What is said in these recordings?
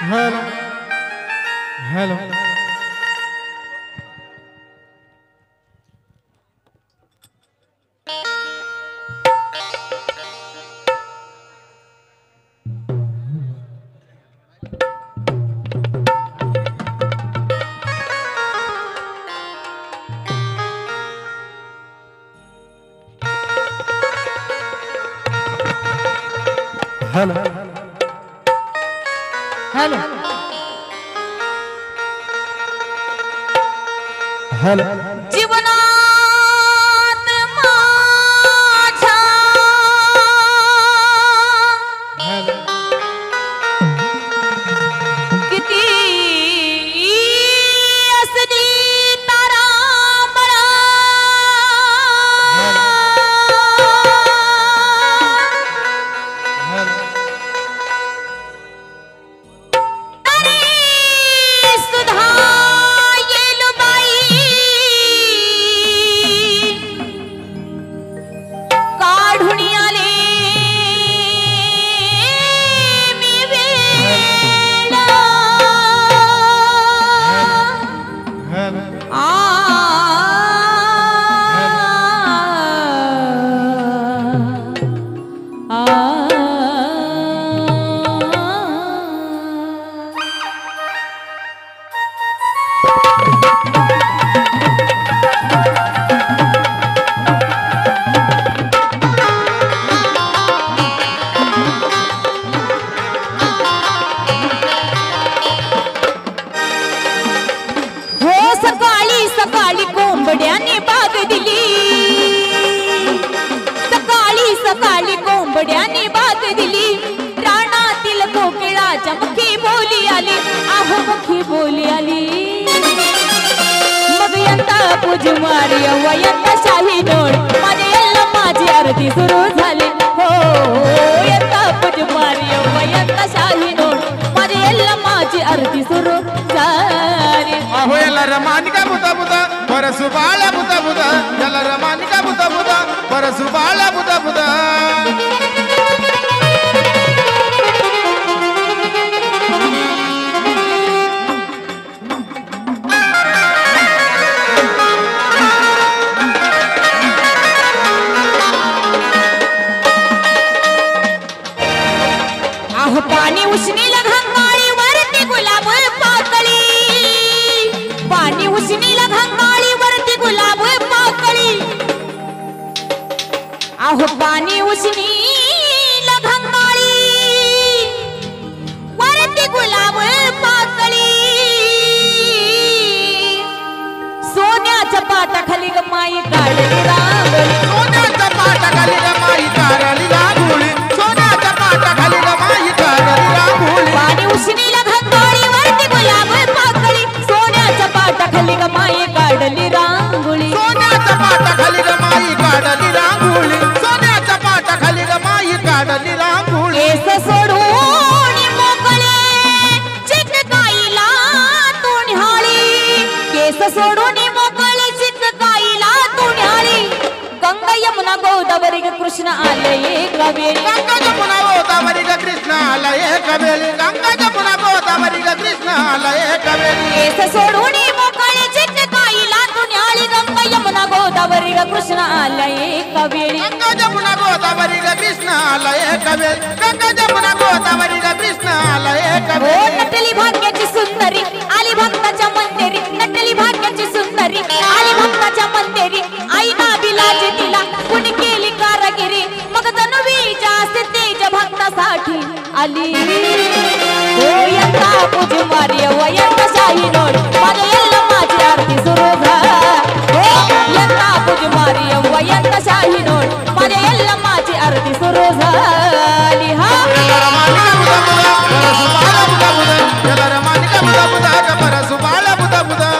hello hello hello hello hello जीवनात माझ्या hello किती असली तारांबळ हेलो तरी सुद्धा येलुबाई काढून आले मी वेळ हेलो हो सकाळी सकाळी कोंबड्याने बाग दिली सकाळी सकाळी कोंबड्याने बाग दिली रानातील कोकिळाच्या मुखी बोली आली आहो मुखी बोली आली मग यंदा पूज मारी यंदा शाही नोड माझे यल्ला माझी आरती सुरू झाली हो यंदा पूज मारी यंदा शाही नोड माझे यल्ला माझी आरती सुरू झाली अहो याला रमानिका बुता बुता परसु बाळा बुता बुता याला रमानिका बुता बुता परसु बाळा बुता बुता आहो पाणी उष्णील घंगाळी वरती गुलाब पाकळी पाणी उष्णील घंगाळी वरती गुलाब पाकळी आहो पाणी उष्णील घंगाळी वरती गुलाब पाकळी सोन्याच्या पाटाखाली ग माई काढली रांगोळी सोन्याच्या पाटाखाली रमाई कारली रांगोळी सोन्याच्या पाटाखाली रमाई कारली रांगोळी पाणी उष्णील घंगाळी वरती गुलाब पाकळी सोन्याच्या पाटाखाली ग माई काढली रांगोळी सोन्याच्या पाटाखाली रमाई काढली रांगोळी सोन्याच्या पाटाखाली रमाई काढली रांगोळी केस सोडून मोकळे चिटकाईला तू न्याळी केस सोडून मोकळे चिटकाईला तू न्याळी गंगा यमुना गोदावरी ग कृष्ण आले कावेरी गंगा जमुना गोदावरी ग कृष्ण आलय कवेली गंगा जमुना गोदावरी ग कृष्ण आलय कवेली केस सोडून मोकळे चिटकाईला तू न्याळी गंगा यमुना गोदावरी ग कृष्ण आले कावेरी गंगा जमुना गोदावरी ग कृष्ण आलय कवेली गंगा जमुना गोदावरी ग कृष्ण आलय हो कवेली नटली भाग्याची सुंदरी आली भक्ताच्या मंदिरी नटली भाग्याची सुंदरी आली भक्ताच्या मंदिरी आई ना बिलाजी तिला कुणी केली कारागिरी मग तनुवीच्या तेज भक्तासाठी आली हो यंदा पूज मारी यंदा शाही नोड माझ्या यल्ला माझी आरती सुरू झाली हो यंदा पूज मारी यंदा शाही नोड माझ्या यल्ला माझी आरती सुरू झाली हा रमानिका बुधा बुधा परसु बाळा बुधा बुधा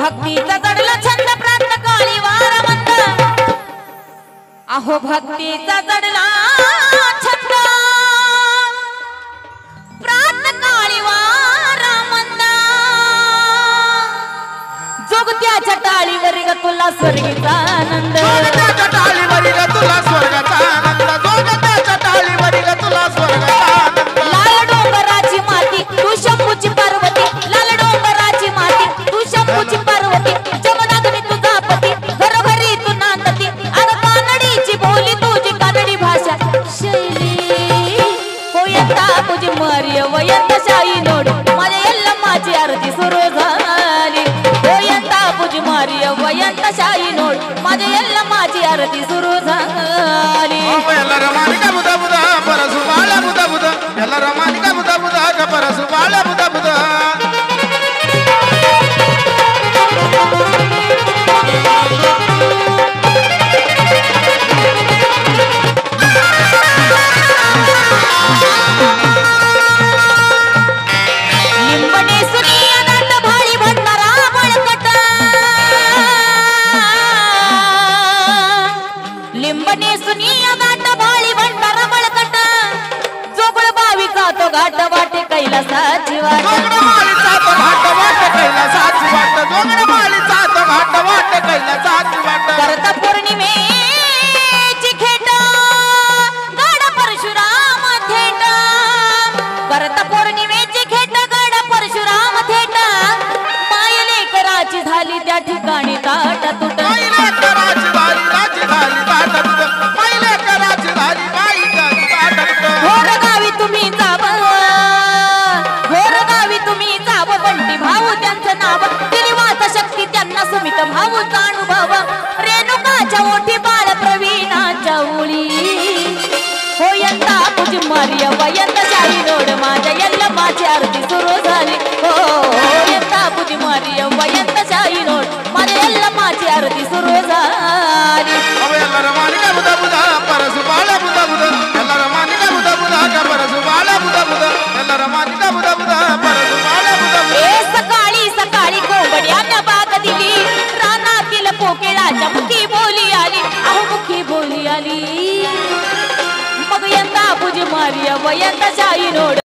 भक्तीचा जडला छंद प्रात काळी वारा मंद अहो भक्तीचा जडला छंद प्रात काळी वारा मंद जोगत्याच्या टाळीवर ग तुला स्वर्गीचा आनंद जोगत्याच्या टाळीवर ग तुला स्वर्गाचा आनंद जोगत्याच्या टाळीवर ग तुला स्वर्गाचा आनंद लाल डोंगराची माती तू शंभूची पार्वती लाल डोंगराची माती तू शंभूची पार्वती जमनाग्नी तुझा पती घरोघरी तू नांदती अग कानडीची बोली तुझी कानडी भाषा शैली होयंता तुझी मर्य वयंत शाही नोड माझ्या एल्ला माझी आरती सुरू झाली होयंता तुझी मर्य वयंत शाही नोड माझ्या एल्ला माझी आरती सुरू झाली ಎಲ್ಲರ ಮಾನಿಕ ಬುಧ ಬುಧ ಪರಸು ಬಾಳ ಬುಧ ಬುಧ ಎಲ್ಲರ ಮಾನಿಕ ಬುಧ ಬುಧ ಪರಸು ಬಾಳ ಬುಧ ಬುಧ लिंबणे सुनिया दाट भाळी भंडारा बळकट लिंबणे सुनिया दाट भाळी भंडारा बळकट जोगळ बावीचा तो घाट वाटे कैलासाची वाट जोगड माळीचा तो घाट वाट कैलासाची वाट जोगड माळीचा तो घाट वाट कैलासाची वाट करता पौर्णिमेची खेट गाड परशुराम थेट करता पौर्णिमेची खेट गाड परशुराम थेट मायलेकराची झाली त्या ठिकाणी ताट तुट पहिले कराची झाली राजी झाली ताट तुझ पहिले कराची झाली बाई झाली ताट तुझ घोर गावी तुम्ही जाव घोर गावी तुम्ही जाव बंटी भाऊ त्यांचं नाव दिली वाचा शक्ती त्यांना सुमित भाऊचा अनुभव रेणुकाच्या ओठी बाळ प्रवीणाच्या ओळी होयंता तुझी मार्य वयंत शाही रोड माझ्या यल्ला माझी आरती सुरू झाली हो होयंता तुझी मार्य वयंत शाही रोड माझ्या यल्ला माझी आरती सुरू झाली ಎಲ್ಲರ ಮಾನಿಕ ಬುಧ ಬುಧ ಪರಸು ಬಾಳ ಬುಧ ಬುಧ ಎಲ್ಲರ ಮಾನಿಕ ಬುಧ ಬುಧ ಪರಸು ಬಾಳ ಬುಧ ಬುಧ ಎಲ್ಲರ ಮಾನಿಕ ಬುಧ ಬುಧ ಪರಸು ಬಾಳ ಬುಧ ಬುಧ ए सकाळी सकाळी कोंबड्यानं बाग दिली रानातील कोकिळाच्या मुखी बोली आली अहो मुखी बोली आली मग यंदा पूज मार्य वयंत शाही रोड